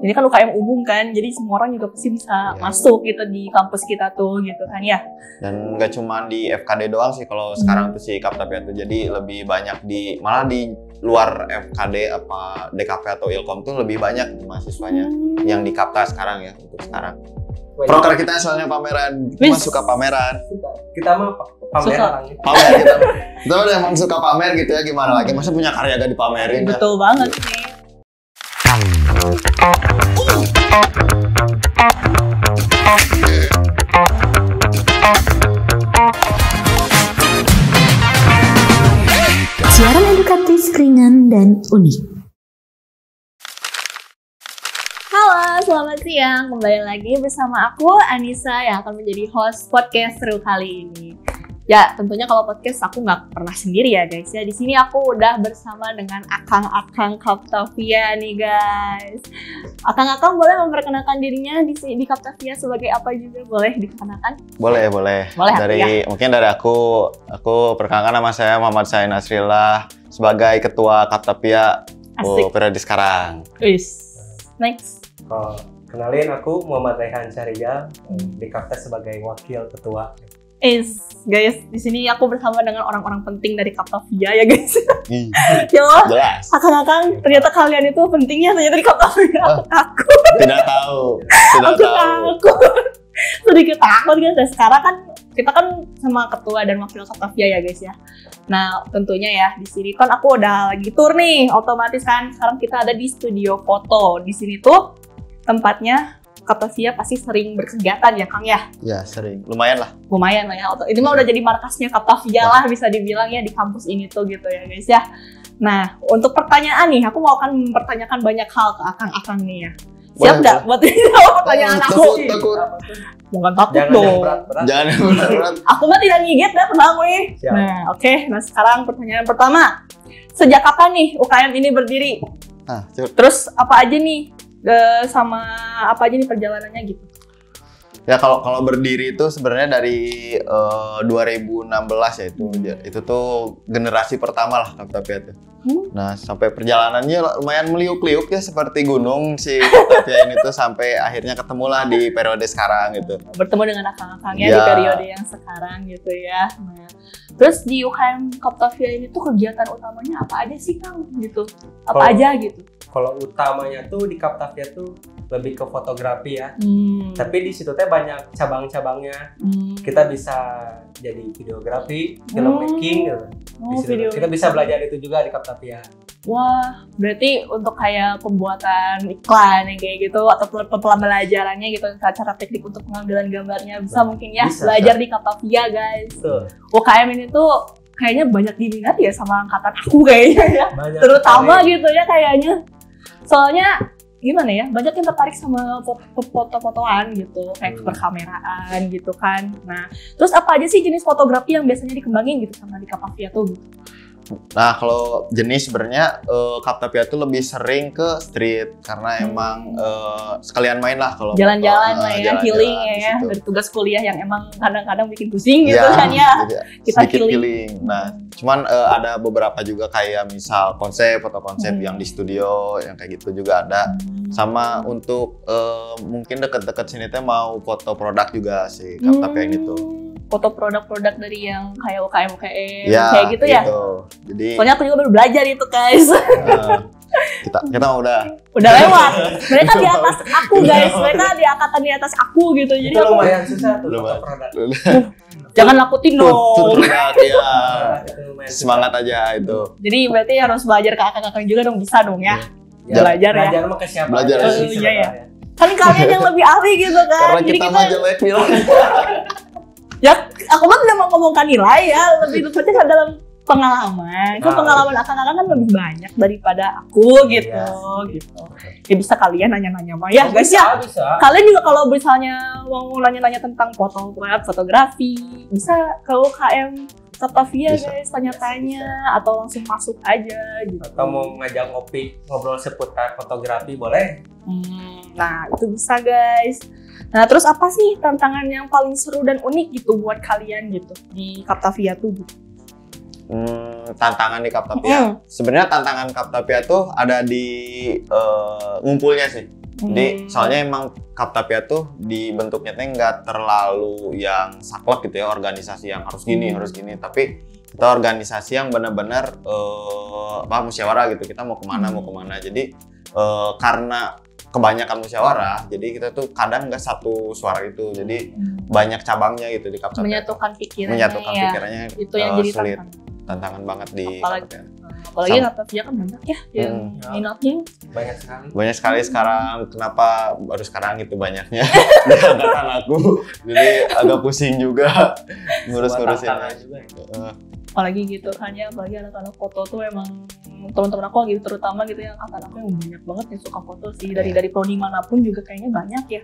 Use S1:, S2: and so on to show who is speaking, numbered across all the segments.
S1: Ini kan UKM umum kan, jadi semua orang juga pasti bisa masuk gitu di kampus kita tuh gitu kan ya.
S2: Dan nggak cuma di FKD doang sih kalau sekarang tuh si Kaptapia tuh, jadi lebih banyak malah di luar FKD apa DKP atau Ilkom tuh lebih banyak mahasiswanya yang di Kapta sekarang ya untuk sekarang. Proker kita soalnya pameran, kita suka pameran.
S3: Kita mah pameran.
S2: Pamer kita mah emang suka pamer gitu ya, gimana lagi? Masa punya karya gak dipamerin?
S1: Betul banget sih.
S4: Siaran edukatif ringan dan unik.
S1: Halo, selamat siang. Kembali lagi bersama aku, Anissa, yang akan menjadi host podcast seru kali ini. Ya, tentunya kalau podcast aku nggak pernah sendiri ya guys ya. Di sini aku udah bersama dengan akang-akang Kaptapia nih guys. Akang-akang boleh memperkenalkan dirinya di Kaptapia sebagai apa juga, boleh diperkenalkan?
S2: Boleh. Mungkin dari aku perkenalkan, nama saya Muhammad Sain Nasrillah sebagai ketua Kaptapia periode sekarang.
S1: Next.
S3: Kenalin, aku Muhammad Rehan Syahrijal, di Kapta sebagai wakil ketua.
S1: Guys, di sini aku bersama dengan orang-orang penting dari Kaptapia ya guys. Ya,
S2: jelas.
S1: Akang-akang, ternyata kalian itu pentingnya ternyata di Kaptapia. Aku
S2: tidak tahu.
S1: Sedikit takut guys. Dan sekarang kan kita kan sama ketua dan wakil Kaptapia ya guys ya. Nah, tentunya ya di sini kan aku udah lagi tur nih, otomatis kan sekarang kita ada di studio foto. Di sini tuh tempatnya Kaptapia pasti sering berkegiatan ya Kang ya?
S2: Ya sering, lumayan lah ya.
S1: Ini mah udah jadi markasnya Kaptapia lah bisa dibilang ya di kampus ini tuh gitu ya guys ya. Nah, untuk pertanyaan nih, aku mau akan mempertanyakan banyak hal ke akang-akang nih ya. Siap nggak buat jawab pertanyaan aku?
S2: Takut.
S1: Bukan takut dong.
S2: Jangan berat.
S1: Aku mah tidak ngigit dah, tenang weh. Nah, oke. Nah, sekarang pertanyaan pertama. Sejak kapan nih UKM ini berdiri? Terus apa aja nih sama apa aja nih perjalanannya gitu?
S2: Ya kalau berdiri itu sebenarnya dari 2016 ya itu tuh generasi pertama lah Kaptapia tuh. Nah sampai perjalanannya lumayan meliuk-liuk ya seperti gunung si Kaptapia ini tuh sampai akhirnya ketemulah di periode sekarang gitu.
S1: Bertemu dengan akang-akangnya di periode yang sekarang gitu ya. Nah, terus di UKM Kaptapia ini tuh kegiatan utamanya apa aja sih Kang gitu? Apa aja gitu?
S3: Kalau utamanya tuh di Kaptapia tuh lebih ke fotografi ya. Tapi di situ teh banyak cabang-cabangnya. Kita bisa jadi videografi, filmmaking gitu. Kita bisa belajar itu juga di Kaptapia.
S1: Wah, berarti untuk kayak pembuatan iklan yang kayak gitu atau pembelajarannya gitu, cara teknik untuk pengambilan gambarnya bisa mungkin ya belajar di Kaptapia guys. UKM ini tuh kayaknya banyak diminati ya sama angkatan aku kayaknya ya. Terutama gitu ya kayaknya. Soalnya gimana ya, banyak yang tertarik sama foto-fotoan gitu, kayak berkameraan gitu kan. Nah, terus apa aja sih jenis fotografi yang biasanya dikembangin gitu sama di Kaptapia tuh gitu?
S2: Nah, kalau jenis sebenarnya Kaptapia tuh lebih sering ke street karena emang sekalian main lah kalau
S1: jalan-jalan lah ya, healing ya, dari tugas kuliah yang emang kadang-kadang bikin pusing gitu kan ya. Kita healing.
S2: Nah, cuman ada beberapa juga kayak misal foto konsep yang di studio yang kayak gitu juga ada. Sama untuk mungkin deket-deket sini teh mau foto produk juga sih Kaptapia ini tuh.
S1: Foto produk-produk dari yang kayak UKM kayak gitu ya.
S2: Jadi
S1: soalnya aku juga baru belajar itu guys.
S2: Kita udah
S1: lewat. Mereka di atas aku guys. Mereka di angkatan di atas aku gitu. Jadi
S3: itu lumayan susah tuh foto produk.
S1: Jangan nakutin dong.
S2: Ya. Semangat aja itu.
S1: Jadi berarti harus belajar ke akang-akang juga dong, bisa dong ya. Belajar ya.
S3: Belajar mah ke siapa?
S2: Belajar
S1: iya ya. Kan kalian yang lebih ahli gitu kan.
S2: Karena kita mah jelek bilang.
S1: Ya, aku mah tidak mau ngomongkan nilai ya, lebih tepatnya dalam pengalaman. Kan pengalaman akang-akang kan lebih banyak daripada aku gitu. Ya bisa kalian nanya-nanya mah ya, guys ya.
S3: Bisa.
S1: Kalian juga kalau misalnya mau nanya-nanya tentang fotografi, bisa ke UKM Kaptapia guys, tanya-tanya atau langsung masuk aja gitu.
S3: Atau mau ngajak ngobrol seputar fotografi boleh.
S1: Nah, itu bisa guys. Nah, terus apa sih tantangan yang paling seru dan unik gitu buat kalian gitu di Kaptapia tuh gitu?
S2: Tantangan di Kaptapia. Sebenarnya tantangan Kaptapia tuh ada di ngumpulnya sih. Jadi soalnya emang Kaptapia tuh dibentuknya tuh nggak terlalu yang saklek gitu ya, organisasi yang harus gini, tapi kita organisasi yang benar-benar musyawarah gitu. Kita mau kemana. Jadi karena kebanyakan musyawarah, jadi kita tuh kadang nggak satu suara itu. Jadi banyak cabangnya gitu di Kaptapia.
S1: Menyatukan pikirannya. Itu yang jadi
S2: sulit. Tantangan banget di Kaptapia.
S1: Apalagi Kaptapia kan banyak ya yang minatnya.
S3: Banyak
S2: sekali sekarang. Kenapa baru sekarang itu banyaknya di angkatan aku. Jadi agak pusing juga ngurus-ngurusin.
S1: Apalagi gitu kan ya, apalagi anak-anak foto tuh emang teman-teman aku gitu, terutama gitu yang angkatan aku yang banyak banget yang suka foto sih. Dari prodi manapun juga kayaknya banyak ya.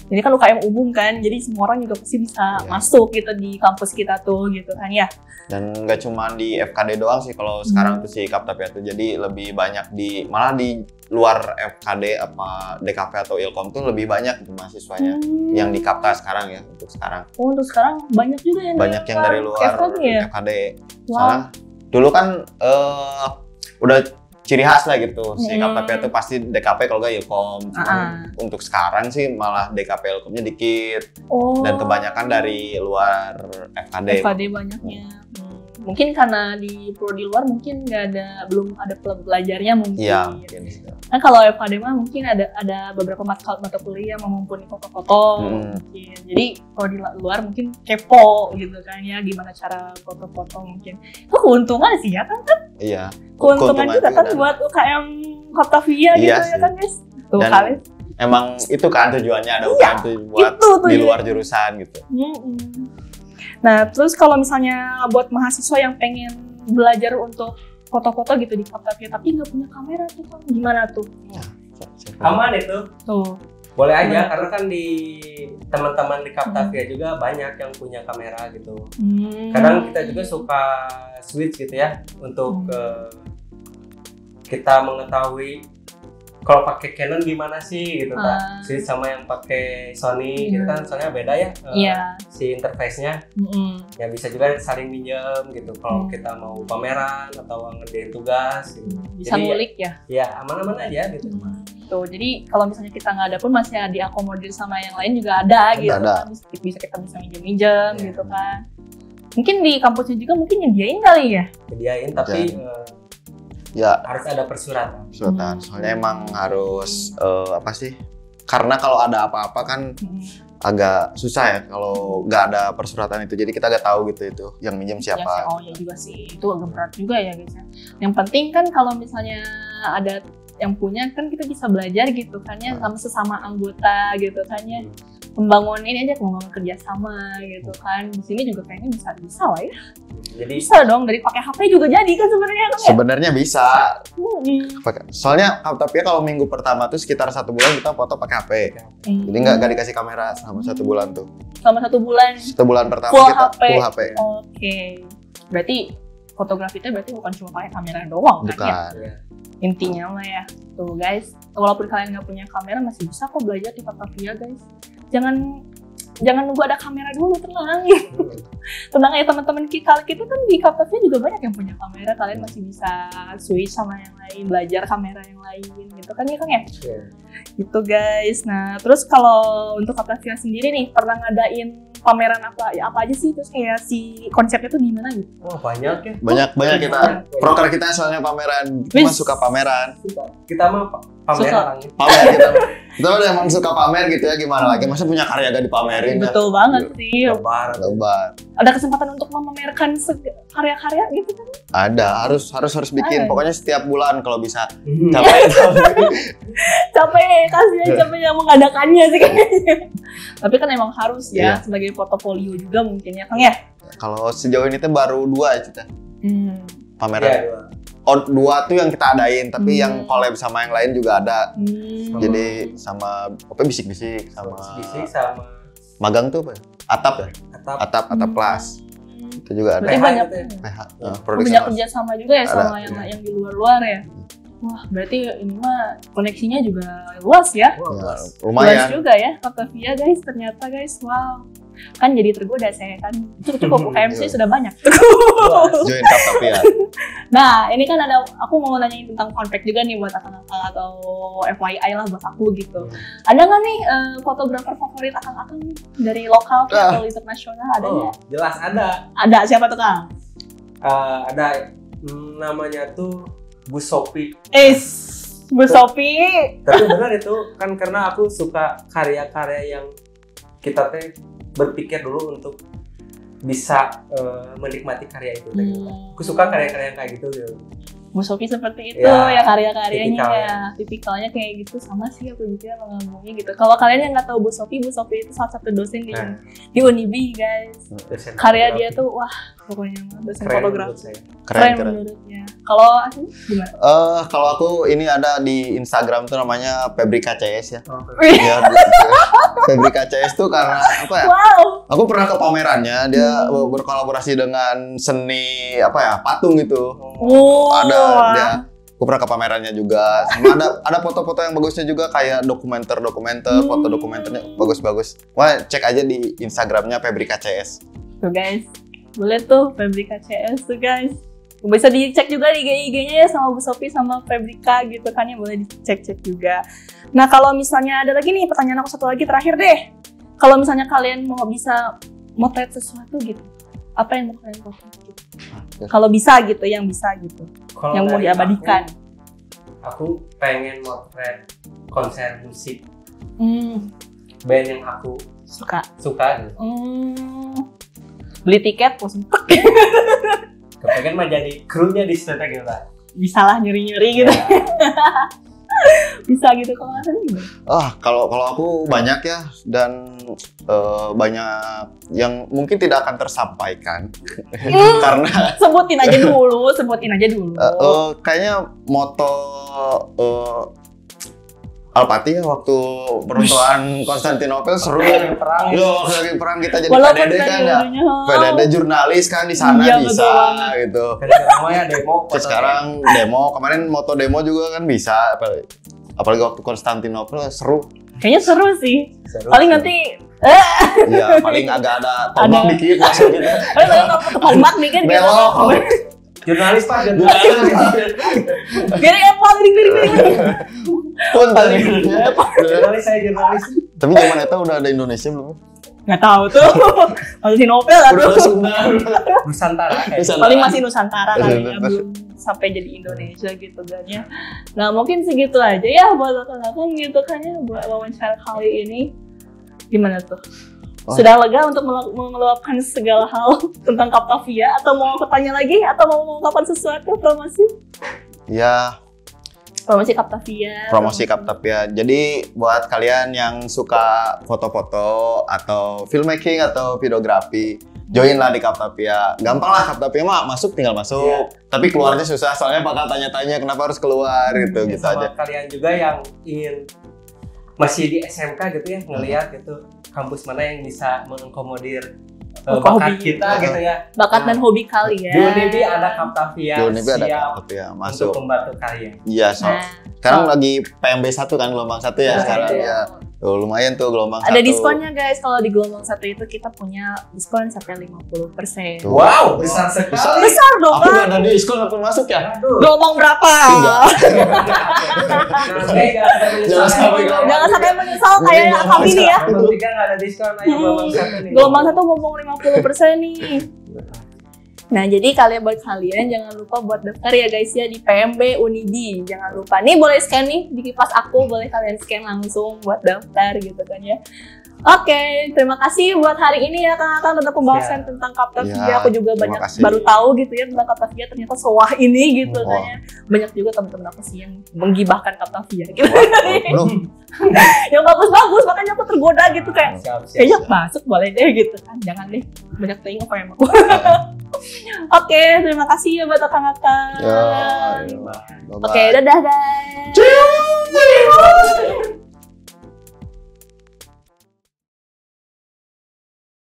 S1: Jadi kan UKM umum kan, jadi semua orang juga pasti bisa masuk gitu di kampus kita tuh gitu kan ya.
S2: Dan nggak cuma di FKD doang sih kalau sekarang tuh si Kaptapia tuh, jadi lebih banyak malah di luar FKD apa DKV atau Ilkom tuh lebih banyak gitu mahasiswanya yang di Kapta sekarang ya, untuk sekarang.
S1: Oh, untuk sekarang banyak juga yang
S2: dari luar FKD.
S1: Wow.
S2: Soalnya dulu kan udah ciri khas lah gitu, si Kaptapia tuh pasti DKP kalau nggak Ilkom. Untuk sekarang sih malah DKP Ilkomnya dikit, dan kebanyakan dari luar FKD.
S1: FKD banyaknya. Mungkin karena di prodi luar mungkin belum ada pelajarnya mungkin.
S2: Iya, mungkin.
S1: Kan kalau FKD mah mungkin ada beberapa mata kuliah yang mumpuni foto-foto mungkin. Jadi prodi luar mungkin kepo gitu kan ya, gimana cara foto-foto mungkin. Itu keuntungan sih ya kan?
S2: Iya.
S1: Keuntungan juga kan buat UKM Kaptapia gitu ya kan guys. Tuh kali.
S2: Emang itu kan tujuannya ada UKM tuh buat di luar jurusan gitu.
S1: Nah, terus kalau misalnya buat mahasiswa yang pengen belajar untuk foto-foto gitu di Kaptapia tapi nggak punya kamera tuh, gimana tuh?
S3: Aman itu.
S1: Tuh.
S3: Boleh aja, karena kan di teman-teman di Kaptapia juga banyak yang punya kamera gitu. Kadang kita juga suka switch gitu ya untuk kita mengetahui kalau pakai Canon gimana sih gitu kan, switch sama yang pakai Sony gitu kan, soalnya beda ya si interface-nya. Ya bisa juga saling minjem gitu kalau kita mau pameran atau ngerjain tugas gitu.
S1: Bisa ngulik ya?
S3: Ya aman-aman aja gitu.
S1: Tuh, jadi kalau misalnya kita nggak ada pun masih diakomodir sama yang lain juga ada gitu kan. Kita bisa minjem gitu kan. Mungkin di kampusnya juga mungkin nyediain kali ya?
S3: Nyediain, tapi
S2: ya
S3: harus ada persyaratan.
S2: Soalnya emang harus karena kalau ada apa-apa kan agak susah ya kalau nggak ada persyaratan itu. Jadi kita nggak tahu gitu itu yang minjem siapa.
S1: Ya juga sih, itu agak berat juga ya guys. Yang penting kan kalau misalnya ada yang punya kan kita bisa belajar gitu kan ya, sama sesama anggota gitu kan ya. Membangun kerjasama gitu kan. Di sini juga kayaknya bisa lah ya.
S3: Jadi
S1: bisa dong, dari pakai HP juga jadi kan sebenarnya kan ya?
S2: Sebenarnya bisa. Soalnya Kaptapia kalau minggu pertama tuh sekitar 1 bulan kita foto pakai HP. Jadi nggak dikasih kamera selama 1 bulan tuh.
S1: Selama 1 bulan?
S2: 1 bulan pertama
S1: full
S2: kita
S1: HP.
S2: Full HP.
S1: Oke. Berarti fotografi itu berarti bukan cuma pakai kamera doang kan ya? Intinya mah ya. Tuh guys, walaupun kalian nggak punya kamera masih bisa kok belajar di Kaptapia guys. Jangan nunggu ada kamera dulu, tenang. Tenang ya teman-teman, kita kan di Kaptapia juga banyak yang punya kamera, kalian masih bisa switch sama yang lain, belajar kamera yang lain gitu kan ya Kang ya? Gitu guys. Nah, terus kalau untuk Kaptapia sendiri nih, pernah ngadain pameran apa aja sih? Terus kayak si konsepnya tuh gimana gitu?
S3: Wah, banyak ya.
S2: Banyak kita. Proker kita soalnya pameran. Kita suka pameran.
S3: Kita mah pameran.
S2: Kita udah emang suka pamer gitu ya, gimana lagi? Masa punya karya gak dipamerin?
S1: Betul banget sih.
S2: Lebar.
S1: Ada kesempatan untuk memamerkan karya-karya gitu kan?
S2: Ada, harus bikin. Pokoknya setiap bulan kalau bisa.
S1: Capek yang mengadakannya sih kayaknya. Tapi kan emang harus ya, sebagai portofolio juga mungkin ya Kang ya?
S2: Kalau sejauh ini tuh baru 2 ya kita. Pameran.
S3: Ya,
S2: 2 tuh yang kita adain, tapi yang collab sama yang lain juga ada. Jadi sama bisik-bisik sama magang tuh apa? Atap ya? Atap kelas. Itu juga ada.
S1: Berarti banyak
S2: banyak
S1: kerja sama juga ya sama yang di luar ya. Wah, berarti ini mah koneksinya juga luas ya.
S2: Lumayan.
S1: Luas juga ya Kaptapia guys, ternyata guys. Wow. kan jadi tergoda saya kan. Cukup UKMC sudah banyak.
S2: Join Kaptapia.
S1: Nah, ini kan aku mau nanyain tentang fun fact juga nih buat akang-akang atau FYI lah buat aku gitu. Ada nggak nih fotografer favorit akang-akang dari lokal atau internasional? Ada nggak?
S3: Jelas ada.
S1: Ada, siapa tuh Kang?
S3: Ada namanya tuh Bu Sophie.
S1: Bu Sophie.
S3: Tapi benar itu kan karena aku suka karya-karya yang kita berpikir dulu untuk bisa menikmati karya itu. Aku suka karya-karya yang kayak gitu.
S1: Bu Sophie seperti itu ya karya-karyanya ya, tipikalnya kayak gitu. Sama sih aku juga ngomongnya gitu. Kalau kalian yang nggak tahu Bu Sophie itu salah satu dosen di Unibi guys. Karya dia tuh wah pokoknya dosen fotografi. Keren menurutnya. Kalau gimana?
S2: Kalau aku ini ada di Instagram tuh namanya Febrika CS ya. Ya Febrika CS tuh karena apa ya?
S1: Wow.
S2: Aku pernah ke pamerannya, dia berkolaborasi dengan seni apa ya, patung gitu. Ada dia. Aku pernah ke pamerannya juga. Sama ada foto-foto yang bagusnya juga kayak dokumenter, foto dokumenternya bagus-bagus. Wah, cek aja di Instagramnya Febrika CS.
S1: Tuh guys, boleh tuh Febrika CS tuh guys. Bisa dicek juga di IG-nya ya sama Bu Sophie sama Febrika gitu kan ya, boleh dicek-cek juga. Nah kalau misalnya ada lagi nih pertanyaan aku satu lagi terakhir deh. Kalau misalnya kalian mau bisa motret sesuatu gitu, apa yang mau kalian foto gitu? Kalau bisa gitu, yang bisa gitu, kalo yang mau diabadikan.
S3: Aku pengen motret konser musik. Band yang aku suka gitu.
S1: Beli tiket langsung
S3: kepengen mah jadi krunya di situ gitu lah.
S1: Bisa lah nyuri-nyuri gitu. Bisa gitu kalau nggak salah gimana?
S2: Kalau aku banyak ya, dan banyak yang mungkin tidak akan tersampaikan karena
S1: sebutin aja dulu. Kayaknya
S2: moto Alpati ya waktu peruntukan Konstantinopel seru ya. Waktu lagi perang kita jadi PDD kan ya. PDD jurnalis kan di sana bisa gitu.
S3: Namanya demo.
S2: Sekarang demo, kemarin moto demo juga kan bisa. Apalagi waktu Konstantinopel seru.
S1: Kayaknya seru sih. Paling nanti
S2: iya, paling agak ada tombak dikit masuk gitu.
S1: Tombak dikit gitu.
S3: Jurnalis Pak,
S1: Gini apa?
S3: Jurnalis saya jurnalis.
S2: Tapi zaman itu udah ada Indonesia belum?
S1: Nggak tahu tuh. Masih Nobel lah tuh.
S3: Nusantara.
S1: Paling masih Nusantara kali ya, belum sampai jadi Indonesia gitu kan ya. Nah mungkin segitu aja ya buat akang-akang gitu kan ya buat wawancara kali ini. Gimana tuh? Sudah lega untuk meluapkan segala hal tentang Kaptavia atau mau bertanya lagi atau mau mengungkapkan sesuatu promosi?
S2: Ya.
S1: Promosi Kaptavia.
S2: Promosi Kaptavia. Jadi buat kalian yang suka foto-foto atau filmmaking atau videografi, join lah di Kaptavia. Gampang lah Kaptavia mah tinggal masuk. Yeah. Tapi keluarnya susah soalnya bakal tanya-tanya kenapa harus keluar gitu aja.
S3: Kalian juga yang ingin masih di SMK gitu ya ngelihat gitu kampus mana yang bisa mengakomodir bakat kita gitu ya.
S1: Bakat dan hobi kali ya.
S3: Di Unibi ada Kaptavia.
S2: Masuk.
S3: Untuk membantu kalian.
S2: Iya, sekarang lagi PMB 1 kan, gelombang 1 ya sekarang ya. Tuh, lumayan tuh gelombang 1.
S1: Ada diskonnya guys, kalau di gelombang 1 itu kita punya diskon sampai 50%.
S3: Wow, besar sekali.
S1: Besar dong
S2: kan? Aku nggak ada diskon aku masuk ya.
S1: Gelombang berapa? Jangan sampai menyesal kayak kami nih ya.
S3: Gelombang 3 nggak ada diskon, gelombang 1 nih.
S1: Gelombang 1 ngomong 50% nih. Nah, jadi buat kalian jangan lupa buat daftar ya guys ya di PMB Unibi. Jangan lupa. Nih boleh scan nih di kipas aku, boleh kalian scan langsung buat daftar gitu kan ya. Oke, terima kasih buat hari ini ya Kang tentang pembahasan tentang Kaptavia. Ya, aku juga baru tahu gitu ya tentang Kaptavia, ternyata sewah ini gitu kan ya. Banyak juga teman-teman aku sih yang menggibahkan Kaptavia gitu. Yang bagus-bagus, makanya aku tergoda gitu kayak kayaknya masuk boleh deh gitu kan. Jangan deh, banyak tengok apa aku. Oke, terima kasih ya buat Kang. Oke, dadah guys.